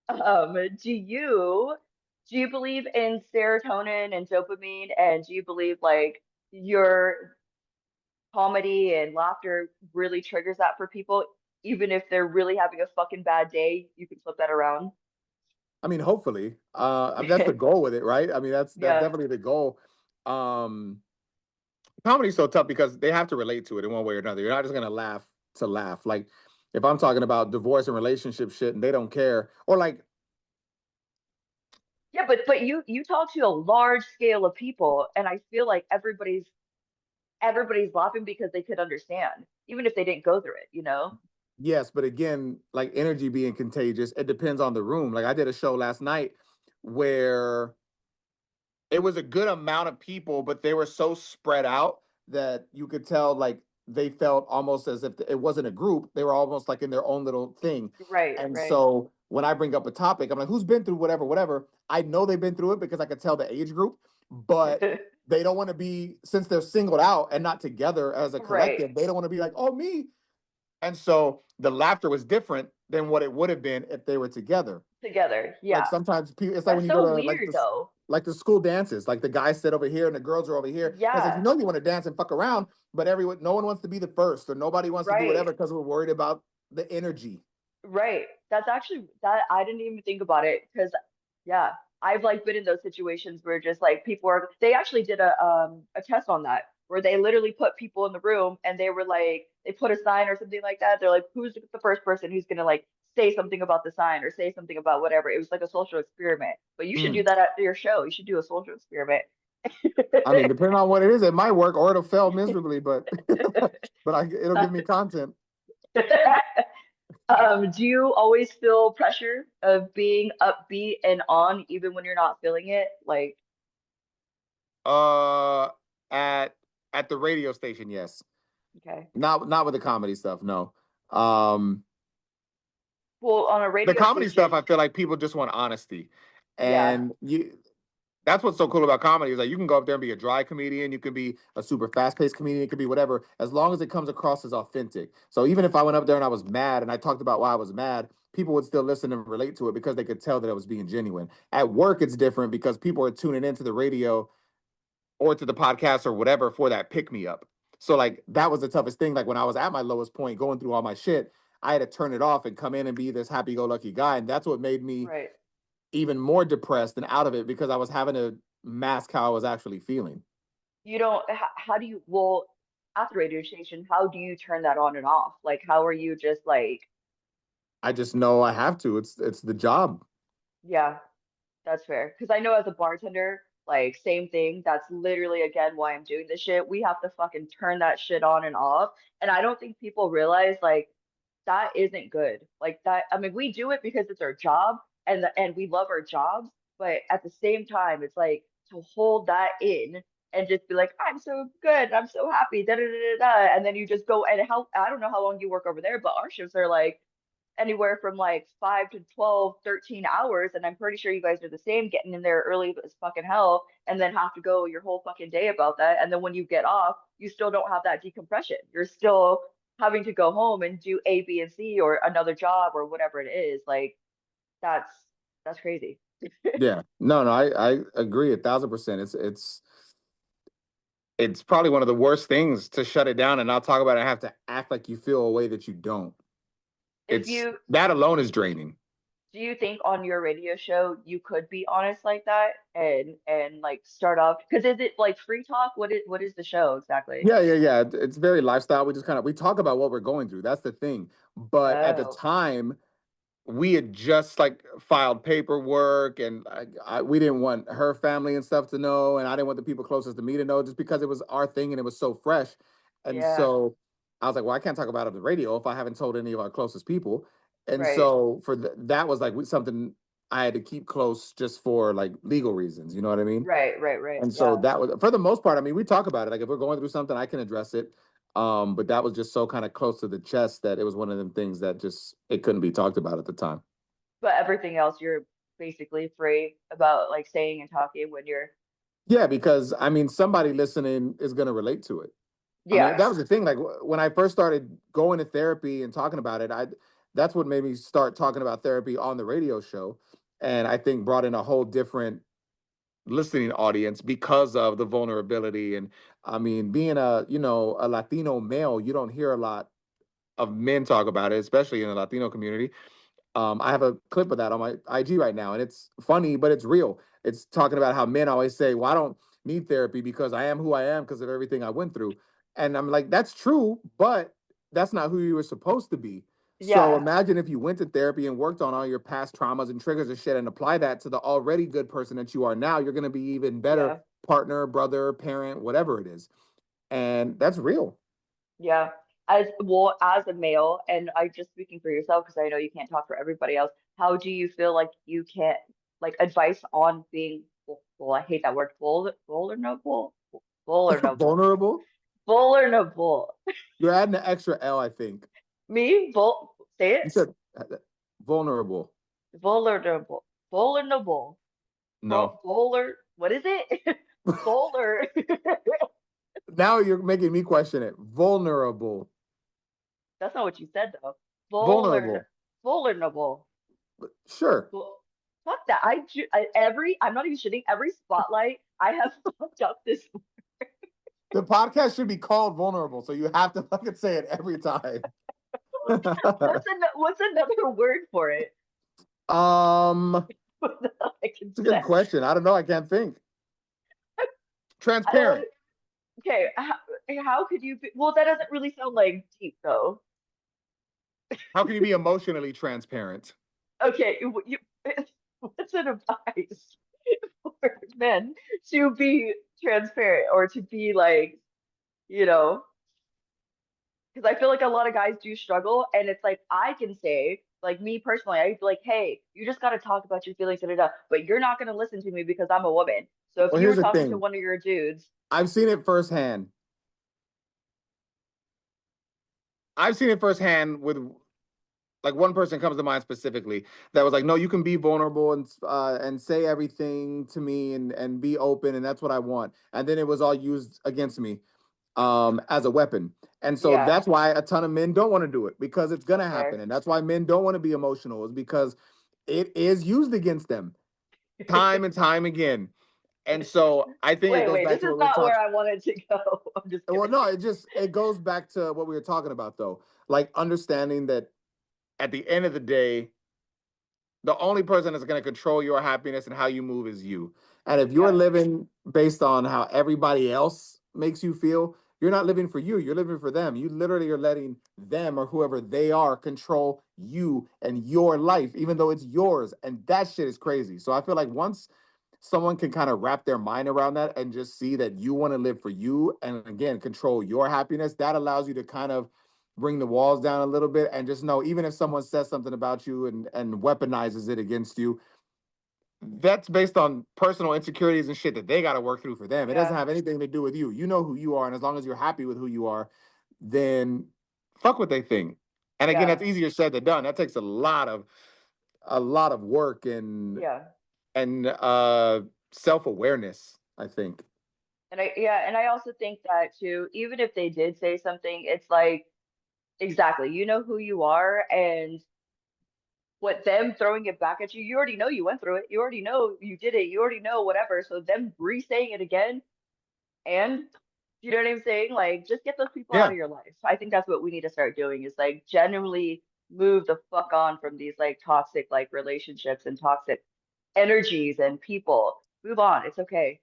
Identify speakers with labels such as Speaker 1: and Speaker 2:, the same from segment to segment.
Speaker 1: Do you believe in serotonin and dopamine, and do you believe like your comedy and laughter really triggers that for people, even if they're really having a fucking bad day, you can flip that around?
Speaker 2: I mean, hopefully, I mean, that's the goal with it, right? I mean, that's
Speaker 1: Yeah.
Speaker 2: definitely the goal. Um, Comedy's so tough because they have to relate to it in one way or another. You're not just gonna laugh to laugh. Like if I'm talking about divorce and relationship shit and they don't care, or like
Speaker 1: Yeah, but you talk to a large scale of people, and I feel like everybody's laughing because they could understand, even if they didn't go through it.
Speaker 2: yes, but again, like energy being contagious, it depends on the room. Like I did a show last night where it was a good amount of people, but they were so spread out that you could tell like they felt almost as if it wasn't a group. They were almost like in their own little thing.
Speaker 1: Right,
Speaker 2: And
Speaker 1: right.
Speaker 2: so when I bring up a topic, I'm like, who's been through whatever, whatever? I know they've been through it because I could tell the age group, but they don't want to be, since they're singled out and not together as a
Speaker 1: Right.
Speaker 2: collective, they don't want to be like, oh, me. And so the laughter was different than what it would have been if they were together.
Speaker 1: Together.
Speaker 2: Like
Speaker 1: Yeah.
Speaker 2: sometimes people, it's like when
Speaker 1: That's
Speaker 2: you go
Speaker 1: so
Speaker 2: to
Speaker 1: weird though.
Speaker 2: like the school dances, like the guys sit over here and the girls are over here. It's like you
Speaker 1: Yeah,
Speaker 2: know you want to dance and fuck around, but everyone, no one wants to be the first, or nobody wants to do
Speaker 1: right.
Speaker 2: whatever because we're worried about the energy.
Speaker 1: Right. That's actually that I didn't even think about it because yeah, I've like been in those situations where just like people are they actually did a test on that where they literally put people in the room and they were like they put a sign or something like that. They're like, who's the first person who's gonna like say something about the sign or say something about whatever. It was like a social experiment. But you should do
Speaker 2: Mm.
Speaker 1: that at your show. You should do a social experiment.
Speaker 2: I mean, depending on what it is, it might work or it'll fail miserably, but it'll give me content.
Speaker 1: Do you always feel pressure of being upbeat and on even when you're not feeling it? Like,
Speaker 2: Uh, at the radio station, yes.
Speaker 1: okay.
Speaker 2: Not with the comedy stuff, no. Um,
Speaker 1: Well, on a
Speaker 2: the
Speaker 1: radio
Speaker 2: comedy stuff,
Speaker 1: station,
Speaker 2: I feel like people just want honesty,
Speaker 1: yeah,
Speaker 2: and you that's what's so cool about comedy is like you can go up there and be a dry comedian, you can be a super fast paced comedian, it could be whatever, as long as it comes across as authentic. So even if I went up there and I was mad and I talked about why I was mad, people would still listen and relate to it because they could tell that I was being genuine. At work, it's different because people are tuning into the radio or to the podcast or whatever for that pick me up. So like that was the toughest thing. Like when I was at my lowest point, going through all my shit, I had to turn it off and come in and be this happy go lucky guy, and that's what made me
Speaker 1: right.
Speaker 2: even more depressed and out of it because I was having to mask how I was actually feeling.
Speaker 1: You don't, how do you, well, at the radio station, how do you turn that on and off? Like, how are you just like,
Speaker 2: I just know I have to. It's the job.
Speaker 1: yeah, that's fair. Because I know as a bartender, like, same thing. That's literally, again, why I'm doing this shit. We have to fucking turn that shit on and off. And I don't think people realize, like, that isn't good. Like that, I mean, we do it because it's our job and we love our jobs, but at the same time, it's like to hold that in and just be like, I'm so good, I'm so happy, da da da da da, and then you just go and how I don't know how long you work over there, but our shifts are like anywhere from like 5 to 12, 13 hours, and I'm pretty sure you guys are the same, getting in there early as fucking hell, and then have to go your whole fucking day about that, and then when you get off, you still don't have that decompression. You're still having to go home and do A, B, and C or another job or whatever it is. Like that's that's crazy.
Speaker 2: Yeah. No, no, I agree 1,000%. It's probably one of the worst things to shut it down and not talk about it and have to act like you feel a way that you don't.
Speaker 1: If
Speaker 2: It's
Speaker 1: you
Speaker 2: that alone is draining.
Speaker 1: Do you think on your radio show you could be honest like that and like start off because is it like free talk? What is the show exactly?
Speaker 2: Yeah, yeah, yeah. It's very lifestyle. We just kind of we talk about what we're going through. That's the thing. But at the
Speaker 1: Oh,
Speaker 2: time, we had just like filed paperwork, and we didn't want her family and stuff to know, and I didn't want the people closest to me to know, just because it was our thing and it was so fresh. And
Speaker 1: yeah,
Speaker 2: so I was like, well, I can't talk about it on the radio if I haven't told any of our closest people. And
Speaker 1: right,
Speaker 2: so for that was like something I had to keep close just for like legal reasons. You know what I mean?
Speaker 1: right.
Speaker 2: And so
Speaker 1: Yeah.
Speaker 2: that was for the most part. I mean, we talk about it. Like if we're going through something, I can address it. But that was just so kind of close to the chest that it was one of them things that just it couldn't be talked about at the time.
Speaker 1: But everything else you're basically free about like saying and talking when you're
Speaker 2: Yeah, because I mean, somebody listening is going to relate to it. I mean,
Speaker 1: yeah,
Speaker 2: that was the thing. Like when I first started going to therapy and talking about it, that's what made me start talking about therapy on the radio show. And I think brought in a whole different listening audience because of the vulnerability. And I mean, being a Latino male, you don't hear a lot of men talk about it, especially in the Latino community. I have a clip of that on my IG right now, and it's funny, but it's real. It's talking about how men always say, "Well, I don't need therapy because I am who I am because of everything I went through." And I'm like, that's true, but that's not who you were supposed to be. So
Speaker 1: Yeah,
Speaker 2: imagine if you went to therapy and worked on all your past traumas and triggers and shit and apply that to the already good person that you are now, you're going to be even better
Speaker 1: yeah,
Speaker 2: partner, brother, parent, whatever it is. And that's real.
Speaker 1: yeah. As well as a male, and I just speaking for yourself because I know you can't talk for everybody else. How do you feel like you can't like advice on being well, I hate that word, vulnerable, vulnerable,
Speaker 2: Vulnerable.
Speaker 1: vulnerable.
Speaker 2: You're adding an extra L, I think.
Speaker 1: Me, say it,
Speaker 2: You said vulnerable.
Speaker 1: vulnerable, vulnerable,
Speaker 2: No.
Speaker 1: what is it? Volar.
Speaker 2: Now you're making me question it. Vulnerable.
Speaker 1: That's not what you said though. Vulner,
Speaker 2: Vulnerable.
Speaker 1: vulnerable.
Speaker 2: Sure.
Speaker 1: Fuck that. I'm not even shitting. Every spotlight I have fucked up this.
Speaker 2: The podcast should be called vulnerable, so you have to fucking say it every time.
Speaker 1: What's another word for it?
Speaker 2: um,
Speaker 1: I can
Speaker 2: it's a good
Speaker 1: say.
Speaker 2: question. I don't know. I can't think.
Speaker 1: I don't.
Speaker 2: Transparent.
Speaker 1: Okay, how could you be? Well, that doesn't really sound like deep though.
Speaker 2: How can you be emotionally transparent?
Speaker 1: Okay, what's an advice for men to be transparent or to be like, you know, because I feel like a lot of guys do struggle, and it's like I can say, like me personally, I'd be like, hey, you just got to talk about your feelings, da, da, da, but you're not going to listen to me because I'm a woman. So if
Speaker 2: Well,
Speaker 1: you were
Speaker 2: here's the
Speaker 1: talking to
Speaker 2: thing.
Speaker 1: one of your dudes,
Speaker 2: I've seen it firsthand. I've seen it firsthand with like one person comes to mind specifically that was like, no, you can be vulnerable and say everything to me and be open, and that's what I want. And then it was all used against me as a weapon. And so
Speaker 1: yeah,
Speaker 2: that's why a ton of men don't want to do it because it's gonna
Speaker 1: that's
Speaker 2: happen,
Speaker 1: fair.
Speaker 2: and that's why men don't want to be emotional is because it is used against them time and time again. And so I think it goes
Speaker 1: Wait,
Speaker 2: back
Speaker 1: this
Speaker 2: to
Speaker 1: is
Speaker 2: what we were
Speaker 1: not where
Speaker 2: talking.
Speaker 1: I wanted to go. I'm just
Speaker 2: Well,
Speaker 1: kidding.
Speaker 2: no, it goes back to what we were talking about though, like understanding that at the end of the day, the only person that's going to control your happiness and how you move is you. And if you're
Speaker 1: Yeah,
Speaker 2: living based on how everybody else makes you feel, you're not living for you. You're living for them. You literally are letting them or whoever they are control you and your life, even though it's yours. And that shit is crazy. So I feel like once someone can kind of wrap their mind around that and just see that you want to live for you and again control your happiness, that allows you to kind of bring the walls down a little bit and just know even if someone says something about you and weaponizes it against you, that's based on personal insecurities and shit that they got to work through for them. It doesn't
Speaker 1: yeah,
Speaker 2: have anything to do with you. You know who you are, and as long as you're happy with who you are, then fuck what they think. And again,
Speaker 1: yeah,
Speaker 2: that's easier said than done. That takes a lot of work
Speaker 1: yeah.
Speaker 2: and self-awareness, I think.
Speaker 1: And I also think that too, even if they did say something, it's like exactly, you know who you are, and what them throwing it back at you, you already know you went through it. You already know you did it. You already know whatever. So them re-saying it again, and you know what I'm saying? Like, just get those people out
Speaker 2: Yeah.
Speaker 1: of your life. I think that's what we need to start doing is like genuinely move the fuck on from these like toxic like relationships and toxic energies and people. Move on. It's okay.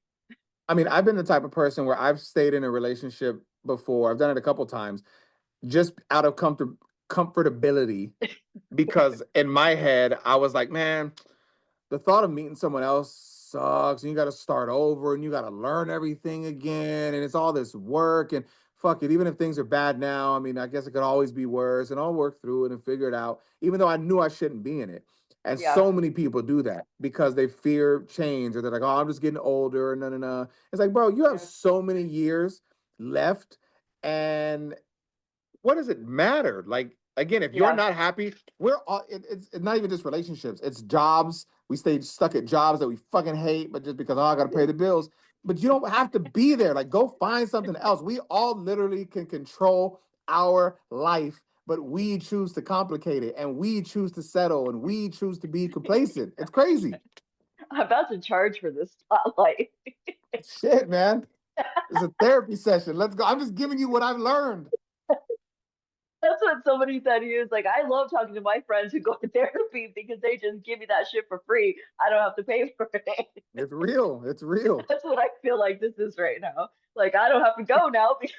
Speaker 2: I mean, I've been the type of person where I've stayed in a relationship before. I've done it a couple times just out of comfortability because in my head I was like, man, the thought of meeting someone else sucks and you got to start over and you got to learn everything again and it's all this work and fuck it, even if things are bad now, I mean, I guess it could always be worse and I'll work through it and figure it out even though I knew I shouldn't be in it. And
Speaker 1: Yeah.
Speaker 2: so many people do that because they fear change or they're like, oh, I'm just getting older, no, no, no. It's like, bro, you have
Speaker 1: Yeah.
Speaker 2: so many years left, and what does it matter? Like again, if you're
Speaker 1: Yeah.
Speaker 2: not happy, we're all it's not even just relationships, it's jobs. We stay stuck at jobs that we fucking hate, but just because oh, I gotta pay the bills. But you don't have to be there. Like go find something else. We all literally can control our life but we choose to complicate it and we choose to settle and we choose to be complacent. It's crazy.
Speaker 1: I'm about to charge for this spotlight.
Speaker 2: Shit, man. It's a therapy session. Let's go. I'm just giving you what I've learned.
Speaker 1: That's what somebody said. He was like, I love talking to my friends who go to therapy because they just give me that shit for free. I don't have to pay for it.
Speaker 2: It's real. It's real.
Speaker 1: That's what I feel like this is right now. Like, I don't have to go now because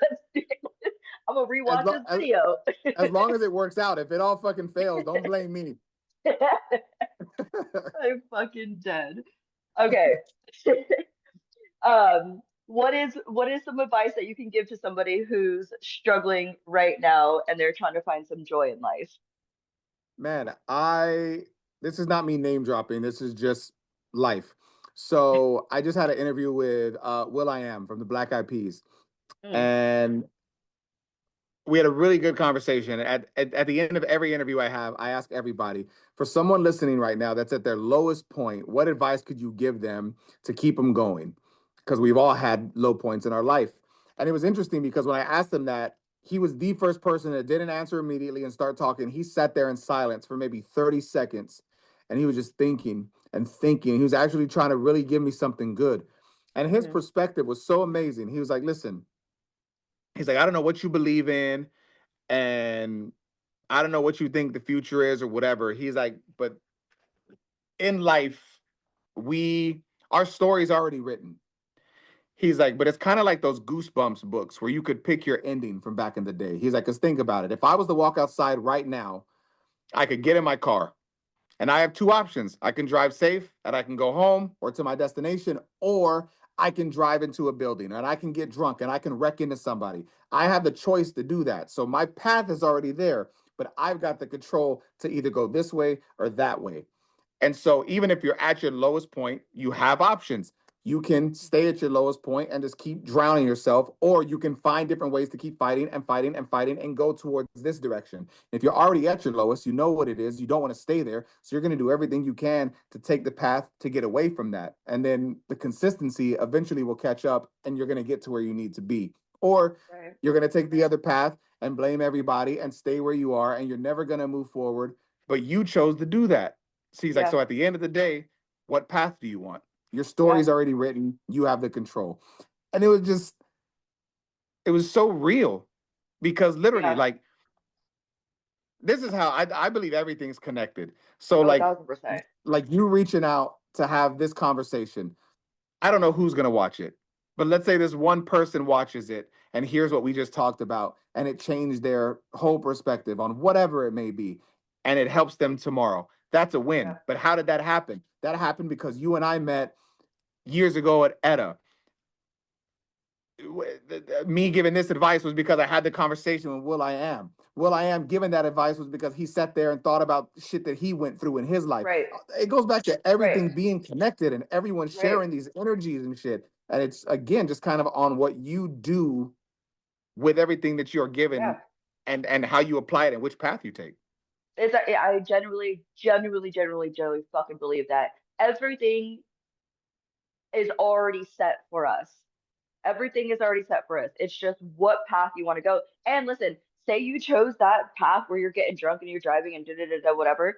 Speaker 1: I'm going to
Speaker 2: As,
Speaker 1: rewatch
Speaker 2: lo-
Speaker 1: this video.
Speaker 2: as long as it works out. If it all fucking fails, don't blame me.
Speaker 1: I'm fucking dead. Okay. What is some advice that you can give to somebody who's struggling right now and they're trying to find some joy in life?
Speaker 2: Man, this is not me name dropping. This is just life. So I just had an interview with Will I Am from the Black Eyed Peas,
Speaker 1: Mm,
Speaker 2: and we had a really good conversation. At the end of every interview I have, I ask everybody, for someone listening right now that's at their lowest point, what advice could you give them to keep them going? Because we've all had low points in our life. And it was interesting because when I asked him that, he was the first person that didn't answer immediately and start talking. He sat there in silence for maybe 30 seconds and he was just thinking and thinking. He was actually trying to really give me something good. And his
Speaker 1: hmm
Speaker 2: perspective was so amazing. He was like, listen, he's like, I don't know what you believe in and I don't know what you think the future is or whatever. He's like, but in life, we our story's already written. He's like, but it's kind of like those Goosebumps books where you could pick your ending from back in the day. He's like, because think about it. If I was to walk outside right now, I could get in my car and I have two options. I can drive safe and I can go home or to my destination, or I can drive into a building and I can get drunk and I can wreck into somebody. I have the choice to do that. So my path is already there, but I've got the control to either go this way or that way. And so, even if you're at your lowest point, you have options. You can stay at your lowest point and just keep drowning yourself, or you can find different ways to keep fighting and fighting and fighting and go towards this direction. If you're already at your lowest, you know what it is. You don't want to stay there. So, you're going to do everything you can to take the path to get away from that. And then the consistency eventually will catch up and you're going to get to where you need to be. Or
Speaker 1: Right.
Speaker 2: you're going to take the other path and blame everybody and stay where you are and you're never going to move forward. But you chose to do that. So he's like,
Speaker 1: Yeah.
Speaker 2: so at the end of the day, what path do you want? Your
Speaker 1: Yeah.
Speaker 2: story's already written. You have the control. And it was so real because literally,
Speaker 1: Yeah.
Speaker 2: like, this is how I believe everything's connected. So,
Speaker 1: Oh, 1000%.
Speaker 2: like you reaching out to have this conversation, I don't know who's going to watch it, but let's say this one person watches it and hears what we just talked about and it changed their whole perspective on whatever it may be and it helps them tomorrow. That's a
Speaker 1: Yeah.
Speaker 2: win. But how did that happen? That happened because you and I met years ago at ETA. Me giving this advice was because I had the conversation with Will I Am. Will I Am giving that advice was because he sat there and thought about shit that he went through in his life.
Speaker 1: Right.
Speaker 2: It goes back to
Speaker 1: Right.
Speaker 2: everything being connected and everyone
Speaker 1: Right.
Speaker 2: sharing these energies and shit. And it's again just kind of on what you do with everything that you're given
Speaker 1: Yeah.
Speaker 2: and how you apply it and which path you take.
Speaker 1: I genuinely fucking believe that everything is already set for us. Everything is already set for us. It's just what path you want to go. And listen, say you chose that path where you're getting drunk and you're driving and da da da da whatever,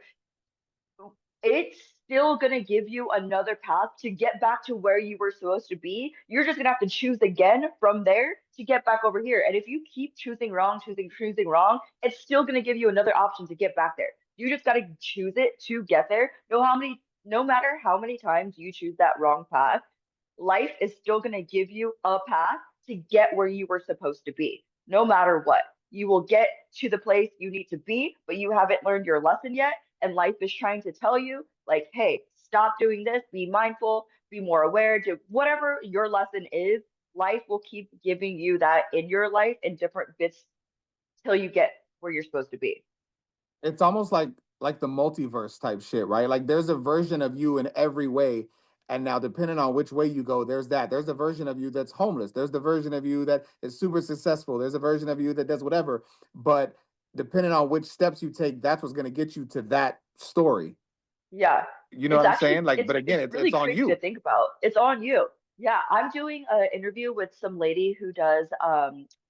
Speaker 1: it's still going to give you another path to get back to where you were supposed to be. You're just going to have to choose again from there to get back over here. And if you keep choosing wrong, choosing wrong, it's still going to give you another option to get back there. You just got to choose it to get there. No matter how many times you choose that wrong path, life is still going to give you a path to get where you were supposed to be, no matter what. You will get to the place you need to be, but you haven't learned your lesson yet. And life is trying to tell you, like, hey, stop doing this, be mindful, be more aware, do whatever your lesson is. Life will keep giving you that in your life in different bits till you get where you're supposed to be.
Speaker 2: It's almost like the multiverse type shit, right? Like there's a version of you in every way. And now depending on which way you go, there's that. There's a version of you that's homeless. There's the version of you that is super successful. There's a version of you that does whatever. But depending on which steps you take, that's what's going to get you to that story.
Speaker 1: Yeah.
Speaker 2: You know
Speaker 1: It's
Speaker 2: what I'm
Speaker 1: actually
Speaker 2: saying? Like,
Speaker 1: it's
Speaker 2: but again,
Speaker 1: it's
Speaker 2: it's
Speaker 1: really
Speaker 2: on
Speaker 1: crazy to
Speaker 2: you.
Speaker 1: think about. It's on you. Yeah, I'm doing an interview with some lady who does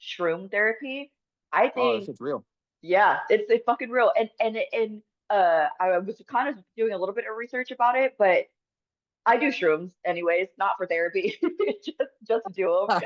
Speaker 1: shroom therapy. I
Speaker 2: Oh, that
Speaker 1: think
Speaker 2: shit's real.
Speaker 1: Yeah, it's fucking real. And I was kind of doing a little bit of research about it, but I do shrooms anyways, not for therapy, just to do them.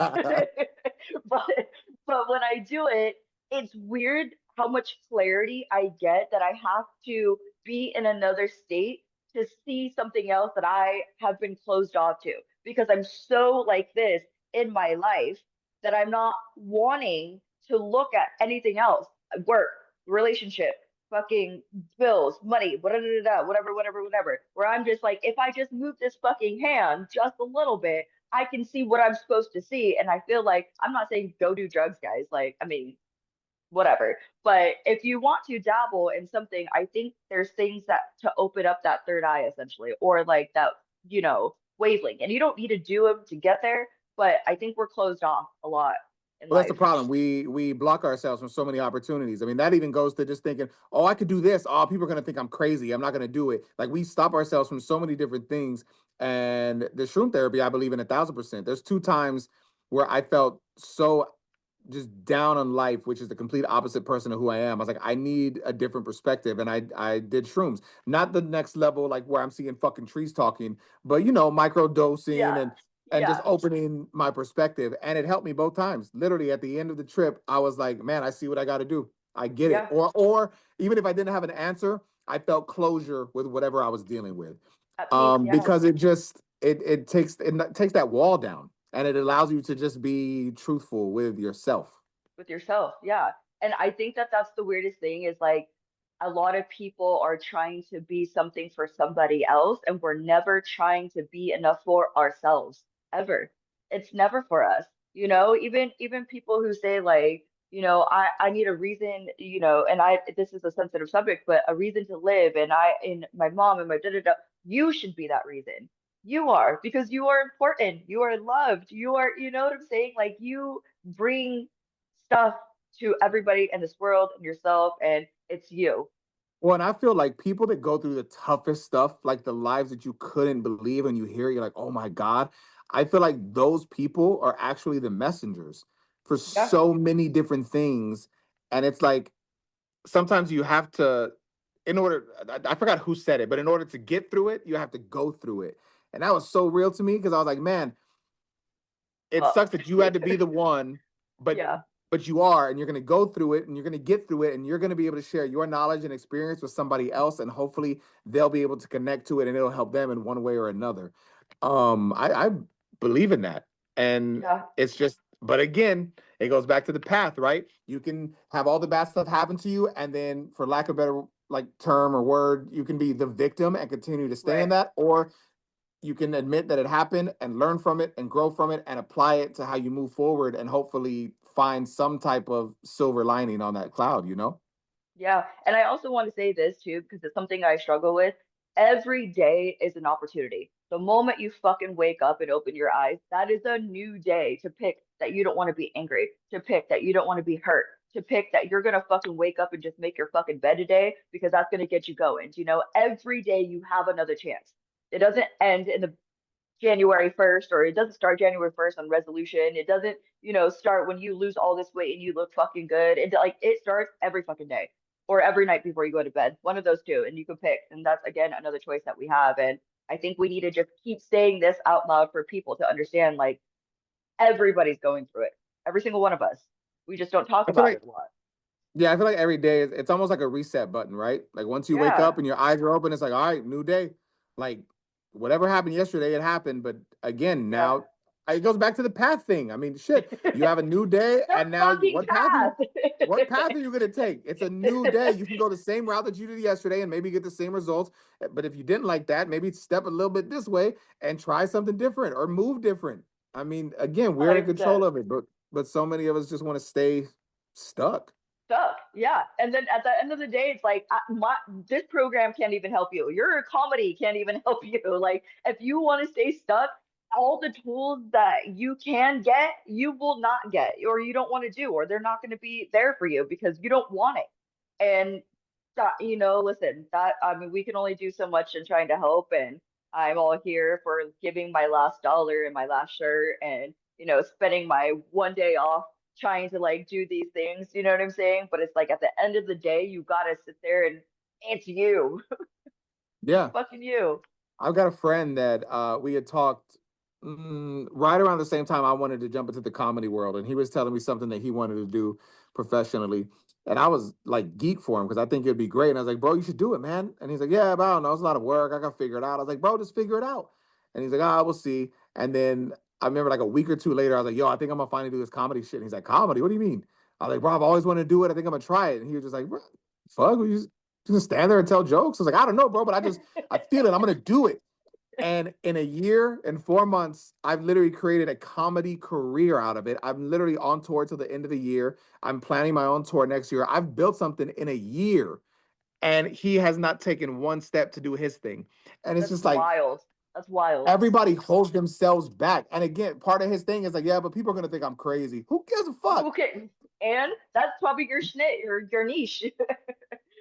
Speaker 1: But when I do it, it's weird how much clarity I get that I have to be in another state to see something else that I have been closed off to because I'm so like this in my life that I'm not wanting to look at anything else. Work, relationship, fucking bills, money, whatever. Where I'm just like, if I just move this fucking hand just a little bit, I can see what I'm supposed to see. And I feel like I'm not saying go do drugs, guys. Like, I mean, whatever. But if you want to dabble in something, I think there's things that to open up that third eye essentially, or like that, wavelength. And you don't need to do them to get there, but I think we're closed off a lot in
Speaker 2: Well, that's the
Speaker 1: life.
Speaker 2: problem. We block ourselves from so many opportunities. I mean, that even goes to just thinking, "Oh, I could do this. Oh, people are going to think I'm crazy. I'm not going to do it." Like we stop ourselves from so many different things. And the shroom therapy, I believe in 1,000%. There's two times where I felt so just down on life, which is the complete opposite person of who I am. I was like, I need a different perspective, and I did shrooms, not the next level, like where I'm seeing fucking trees talking, but micro dosing
Speaker 1: Yeah.
Speaker 2: and just
Speaker 1: Yeah.
Speaker 2: opening my perspective, and it helped me both times. Literally, at the end of the trip, I was like, man, I see what I got to do. I get it.
Speaker 1: Yeah.
Speaker 2: Or even if I didn't have an answer, I felt closure with whatever I was dealing with,
Speaker 1: At peace. Yeah.
Speaker 2: because it takes that wall down and it allows you to just be truthful with yourself.
Speaker 1: With yourself. Yeah. And I think that that's the weirdest thing is like a lot of people are trying to be something for somebody else, and we're never trying to be enough for ourselves ever. It's never for us. Even people who say like, I need a reason, and this is a sensitive subject, but a reason to live, and my mom and my da da da, you should be that reason. You are because you are important. You are loved. You know what I'm saying? Like you bring stuff to everybody in this world and yourself, and it's you.
Speaker 2: Well, and I feel like people that go through the toughest stuff, like the lives that you couldn't believe, and you hear it, you're like, oh my God. I feel like those people are actually the messengers for
Speaker 1: Yeah.
Speaker 2: so many different things. And it's like sometimes you have to, I forgot who said it, but in order to get through it, you have to go through it. And that was so real to me because I was like, man, it
Speaker 1: Well,
Speaker 2: sucks that you had to be the one, but
Speaker 1: yeah,
Speaker 2: you are, and you're going to go through it, and you're going to get through it, and you're going to be able to share your knowledge and experience with somebody else, and hopefully they'll be able to connect to it, and it'll help them in one way or another. I believe in that, and
Speaker 1: yeah,
Speaker 2: it's just, but again, it goes back to the path, right? You can have all the bad stuff happen to you, and then, for lack of a better like term or word, you can be the victim and continue to stay in
Speaker 1: right.
Speaker 2: that, or you can admit that it happened and learn from it and grow from it and apply it to how you move forward and hopefully find some type of silver lining on that cloud.
Speaker 1: Yeah. And I also want to say this too, because it's something I struggle with. Every day is an opportunity. The moment you fucking wake up and open your eyes, that is a new day to pick that you don't want to be angry, to pick that you don't want to be hurt, to pick that you're gonna fucking wake up and just make your fucking bed today because that's gonna get you going. Every day you have another chance. It doesn't end in the January 1st, or it doesn't start January 1st on resolution. It doesn't, start when you lose all this weight and you look fucking good. It starts every fucking day or every night before you go to bed. One of those two, and you can pick. And that's again another choice that we have. And I think we need to just keep saying this out loud for people to understand like everybody's going through it. Every single one of us. We just don't talk
Speaker 2: I feel
Speaker 1: about
Speaker 2: like
Speaker 1: it a lot.
Speaker 2: Yeah, I feel like every day it's almost like a reset button, right? Like once you wake
Speaker 1: Yeah.
Speaker 2: up and your eyes are open, it's like, all right, new day. Like whatever happened yesterday, it happened. But again,
Speaker 1: Yeah.
Speaker 2: now it goes back to the path thing. I mean, shit, you have a new day,
Speaker 1: The
Speaker 2: and now
Speaker 1: fucking path.
Speaker 2: what path are you gonna take? It's a new day. You can go the same route that you did yesterday and maybe get the same results. But if you didn't like that, maybe step a little bit this way and try something different or move different. I mean, again, we're in control
Speaker 1: 100%.
Speaker 2: of it, but so many of us just want to stay stuck.
Speaker 1: Stuck. Yeah. And then at the end of the day, it's like this program can't even help you. Your comedy can't even help you. Like if you want to stay stuck, all the tools that you can get, you will not get, or you don't want to do, or they're not going to be there for you because you don't want it. And that, listen, that I mean, we can only do so much in trying to help. And I'm all here for giving my last dollar and my last shirt and spending my one day off trying to like do these things, you know what I'm saying? But it's like at the end of the day, you gotta sit there and it's you. It's
Speaker 2: Yeah.
Speaker 1: fucking you.
Speaker 2: I've got a friend that we had talked right around the same time I wanted to jump into the comedy world, and he was telling me something that he wanted to do professionally, and I was like geek for him because I think it'd be great. And I was like, "Bro, you should do it, man." And he's like, "Yeah, but I don't know. It's a lot of work. I got to figure it out." I was like, "Bro, just figure it out." And he's like, "Ah, we'll see." And then I remember like a week or two later, I was like, "Yo, I think I'm gonna finally do this comedy shit." And he's like, "Comedy? What do you mean?" I was like, "Bro, I've always wanted to do it. I think I'm gonna try it." And he was just like, "Bro, fuck, we just gonna stand there and tell jokes." I was like, "I don't know, bro, but I feel it. I'm gonna do it." And in a year and 4 months, I've literally created a comedy career out of it. I'm literally on tour till the end of the year. I'm planning my own tour next year. I've built something in a year, and he has not taken one step to do his thing. And it's
Speaker 1: That's
Speaker 2: just like
Speaker 1: wild. That's wild.
Speaker 2: everybody holds themselves back. And again, part of his thing is like, yeah, but people are gonna think I'm crazy. Who gives a fuck?
Speaker 1: Who can? And that's probably your schnit, your niche.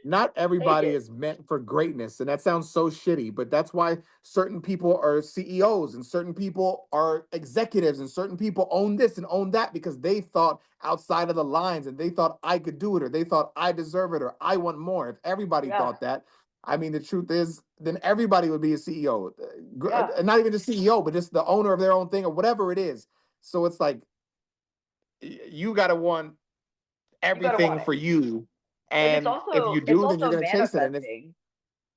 Speaker 2: Not
Speaker 1: Take
Speaker 2: everybody
Speaker 1: it.
Speaker 2: is meant for greatness, and that sounds so shitty, but that's why certain people are CEOs and certain people are executives and certain people own this and own that because they thought outside of the lines and they thought I could do it or they thought I deserve it or I want more. If everybody
Speaker 1: Yeah.
Speaker 2: thought that, I mean, the truth is, then everybody would be a CEO.
Speaker 1: Yeah.
Speaker 2: Not even the CEO, but just the owner of their own thing or whatever it is. So it's like you got to want
Speaker 1: You gotta
Speaker 2: everything
Speaker 1: want it.
Speaker 2: for you.
Speaker 1: And it's
Speaker 2: And if
Speaker 1: also
Speaker 2: you
Speaker 1: it's
Speaker 2: do, then you're
Speaker 1: also
Speaker 2: going to chase it. And if
Speaker 1: manifesting.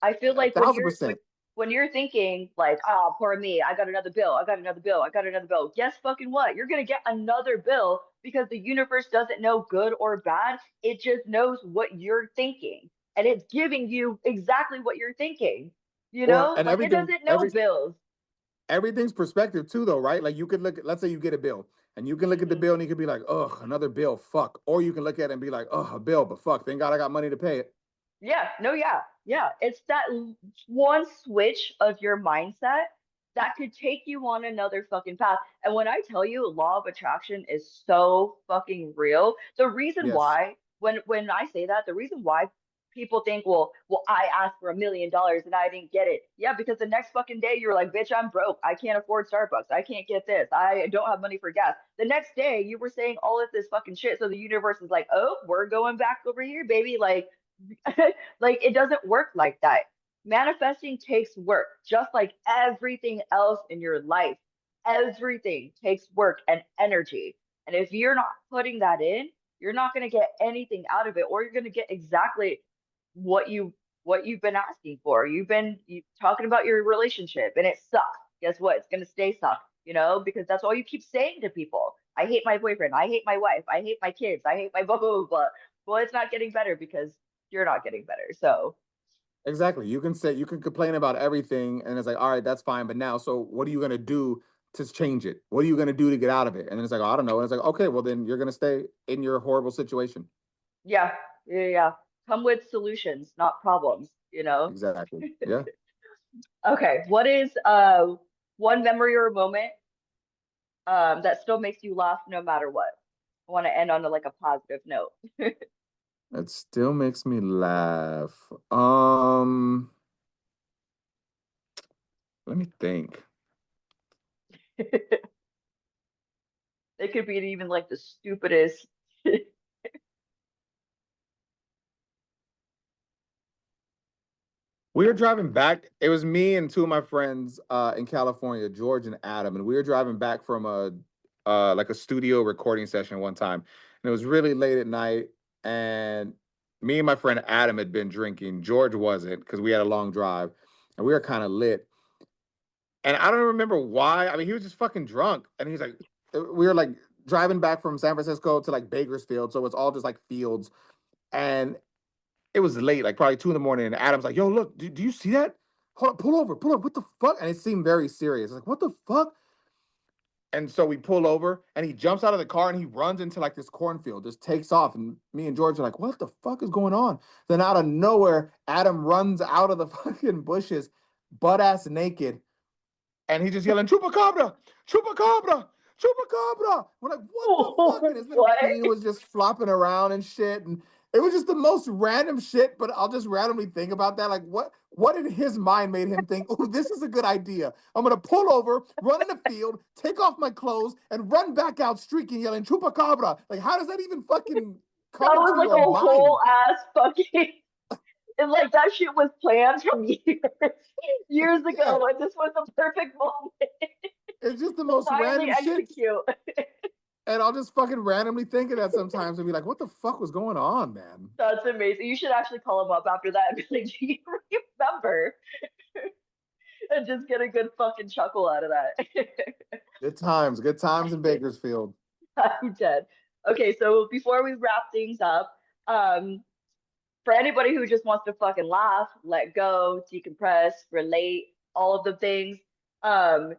Speaker 1: I feel
Speaker 2: a
Speaker 1: like
Speaker 2: thousand percent.
Speaker 1: when you're thinking like, oh, poor me, I got another bill, I got another bill, I got another bill. Guess fucking what? You're gonna get another bill because the universe doesn't know good or bad. It just knows what you're thinking, and it's giving you exactly what you're thinking. You
Speaker 2: Well,
Speaker 1: know,
Speaker 2: and
Speaker 1: like it doesn't know bills.
Speaker 2: everything's perspective too, though, right? Like you could look. Let's say you get a bill, and you can look at the
Speaker 1: Mhm.
Speaker 2: bill, and you could be like, "Ugh, another bill, fuck," or you can look at it and be like, "Ugh, a bill, but fuck, thank God I got money to pay it."
Speaker 1: Yeah, no, yeah, yeah. It's that one switch of your mindset that could take you on another fucking path. And when I tell you law of attraction is so fucking real, the reason
Speaker 2: Yes,
Speaker 1: why, when I say that, the reason why people think, well, I asked for $1 million and I didn't get it. Yeah, because the next fucking day you're like, bitch, I'm broke. I can't afford Starbucks. I can't get this. I don't have money for gas. The next day you were saying all of this fucking shit. So the universe is like, oh, we're going back over here, baby. Like like it doesn't work like that. Manifesting takes work, just like everything else in your life. Everything takes work and energy. And if you're not putting that in, you're not going to get anything out of it, or you're going to get exactly what you've been asking for. You've been talking about your relationship and it sucks. Guess what? It's going to stay suck, because that's all you keep saying to people. I hate my boyfriend. I hate my wife. I hate my kids. I hate my blah, blah, blah, blah. Well, it's not getting better because you're not getting better. So,
Speaker 2: exactly. You can complain about everything, and it's like, all right, that's fine. But now, so what are you gonna do to change it? What are you gonna do to get out of it? And then it's like, oh, I don't know. And it's like, okay, well then you're gonna stay in your horrible situation.
Speaker 1: yeah, yeah, yeah. Come with solutions, not problems.
Speaker 2: Exactly. Yeah.
Speaker 1: Okay, what is one memory or a moment that still makes you laugh no matter what? I want to end on like a positive note.
Speaker 2: It still makes me laugh. Let me think.
Speaker 1: It could be even like the stupidest.
Speaker 2: We were driving back. It was me and two of my friends in California, George and Adam, and we were driving back from a like a studio recording session one time, and it was really late at night. And me and my friend Adam had been drinking. George wasn't because we had a long drive, and we were kind of lit. And I don't remember why. I mean, he was just fucking drunk, and he's like, we were like driving back from San Francisco to like Bakersfield, so it's all just like fields. And it was late, like probably 2 in the morning, and Adam's like, "Yo, look, do you see that? Hold up, pull over, pull over. What the fuck?" And it seemed very serious. Like, what the fuck? And so we pull over, and he jumps out of the car and he runs into like this cornfield, just takes off. And me and George are like, "What the fuck is going on?" Then out of nowhere, Adam runs out of the fucking bushes, butt ass naked, and he's just yelling, "Chupacabra, chupacabra, chupacabra!" We're like, "What the fuck?" And his little
Speaker 1: What?
Speaker 2: bean was just flopping around and shit, and It was just the most random shit, but I'll just randomly think about that. Like, what in his mind made him think, oh, this is a good idea? I'm gonna pull over, run in the field, take off my clothes, and run back out streaking, yelling chupacabra. Like, how does that even fucking
Speaker 1: That
Speaker 2: come
Speaker 1: was
Speaker 2: into
Speaker 1: like
Speaker 2: your
Speaker 1: a
Speaker 2: mind?
Speaker 1: whole ass fucking and like that shit was planned from years
Speaker 2: Yeah,
Speaker 1: ago, and this was the perfect moment
Speaker 2: it's just the
Speaker 1: to
Speaker 2: most
Speaker 1: finally
Speaker 2: random shit.
Speaker 1: execute.
Speaker 2: And I'll just fucking randomly think of that sometimes and be like, what the fuck was going on, man?
Speaker 1: That's amazing. You should actually call him up after that and be like, "Do you remember?" and just get a good fucking chuckle out of that.
Speaker 2: Good times in Bakersfield.
Speaker 1: I'm dead. Okay, so before we wrap things up, um, for anybody who just wants to fucking laugh, let go, decompress, relate, all of the things, um,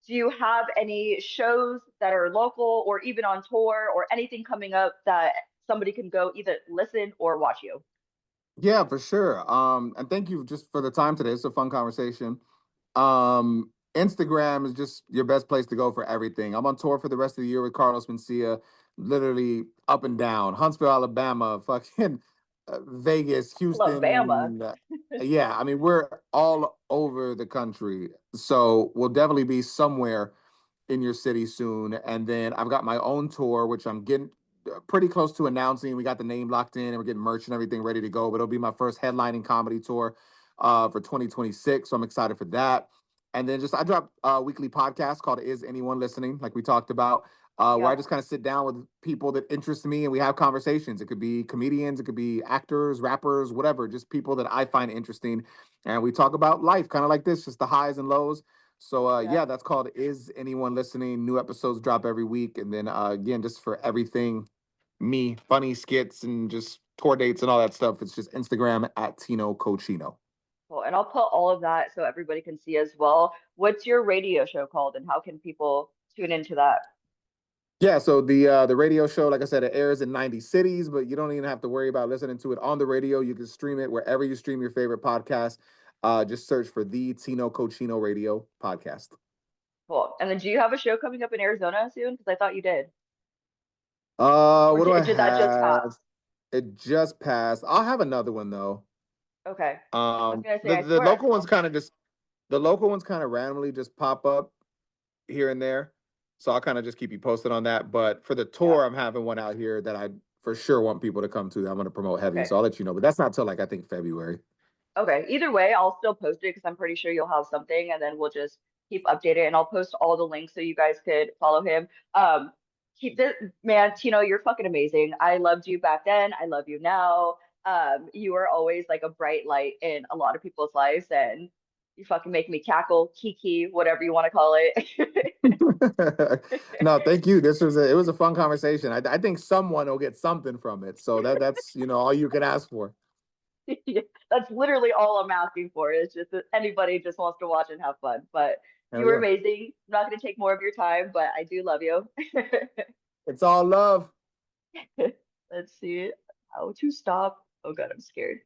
Speaker 1: do you have any shows that are local or even on tour or anything coming up that somebody can go either listen or watch you?
Speaker 2: Yeah, for sure. And thank you just for the time today. It's a fun conversation. Instagram is just your best place to go for everything. I'm on tour for the rest of the year with Carlos Mencia, literally up and down, Huntsville, Alabama, fucking Vegas,
Speaker 1: Alabama.
Speaker 2: Houston. Yeah, I mean, we're all over the country. So we'll definitely be somewhere in your city soon. And then I've got my own tour, which I'm getting pretty close to announcing. We got the name locked in and we're getting merch and everything ready to go. But it'll be my first headlining comedy tour for 2026. So I'm excited for that. And then just I drop a weekly podcast called Is Anyone Listening, like we talked about, where I
Speaker 1: Yeah,
Speaker 2: just kind of sit down with people that interest me and we have conversations. It could be comedians, it could be actors, rappers, whatever, just people that I find interesting. And we talk about life, kind of like this, just the highs and lows. So
Speaker 1: yeah.
Speaker 2: yeah, that's called Is Anyone Listening? New episodes drop every week. And then again, just for everything, me, funny skits and just tour dates and all that stuff, it's just Instagram at Tino Cochino.
Speaker 1: Cool. And I'll put all of that so everybody can see as well. What's your radio show called and how can people tune into that?
Speaker 2: Yeah, so the radio show, like I said, it airs in 90 cities, but you don't even have to worry about listening to it on the radio. You can stream it wherever you stream your favorite podcast. Just search for the Tino Cochino Radio podcast.
Speaker 1: Cool. And then do you have a show coming up in Arizona soon? Because I thought you did. Or
Speaker 2: What do I
Speaker 1: did that just pass?
Speaker 2: have? It just passed. I'll have another one though.
Speaker 1: Okay. I was gonna say,
Speaker 2: The
Speaker 1: I
Speaker 2: the
Speaker 1: swear I
Speaker 2: local
Speaker 1: saw
Speaker 2: ones kind of
Speaker 1: something.
Speaker 2: just the local ones kind of randomly just pop up here and there. So I'll kind of just keep you posted on that. But for the
Speaker 1: Yeah.
Speaker 2: tour, I'm having one out here that I for sure want people to come to that I'm going to promote heavy.
Speaker 1: Okay.
Speaker 2: So I'll let you know. But that's not till like I think February.
Speaker 1: Okay. Either way, I'll still post it because I'm pretty sure you'll have something, and then we'll just keep updated. And I'll post all the links so you guys could follow him. Keep this man, Tino. You're fucking amazing. I loved you back then. I love you now. You are always like a bright light in a lot of people's lives, and you fucking make me cackle, kiki, whatever you want to call it.
Speaker 2: No, thank you. It was a fun conversation. I think someone will get something from it. So that's all you can ask for.
Speaker 1: Yeah, that's literally all I'm asking for. It's just that anybody just wants to watch and have fun. But you
Speaker 2: Hell
Speaker 1: were
Speaker 2: yeah.
Speaker 1: amazing. I'm not going to take more of your time, but I do love you.
Speaker 2: It's all love.
Speaker 1: Let's see how to stop. Oh God, I'm scared.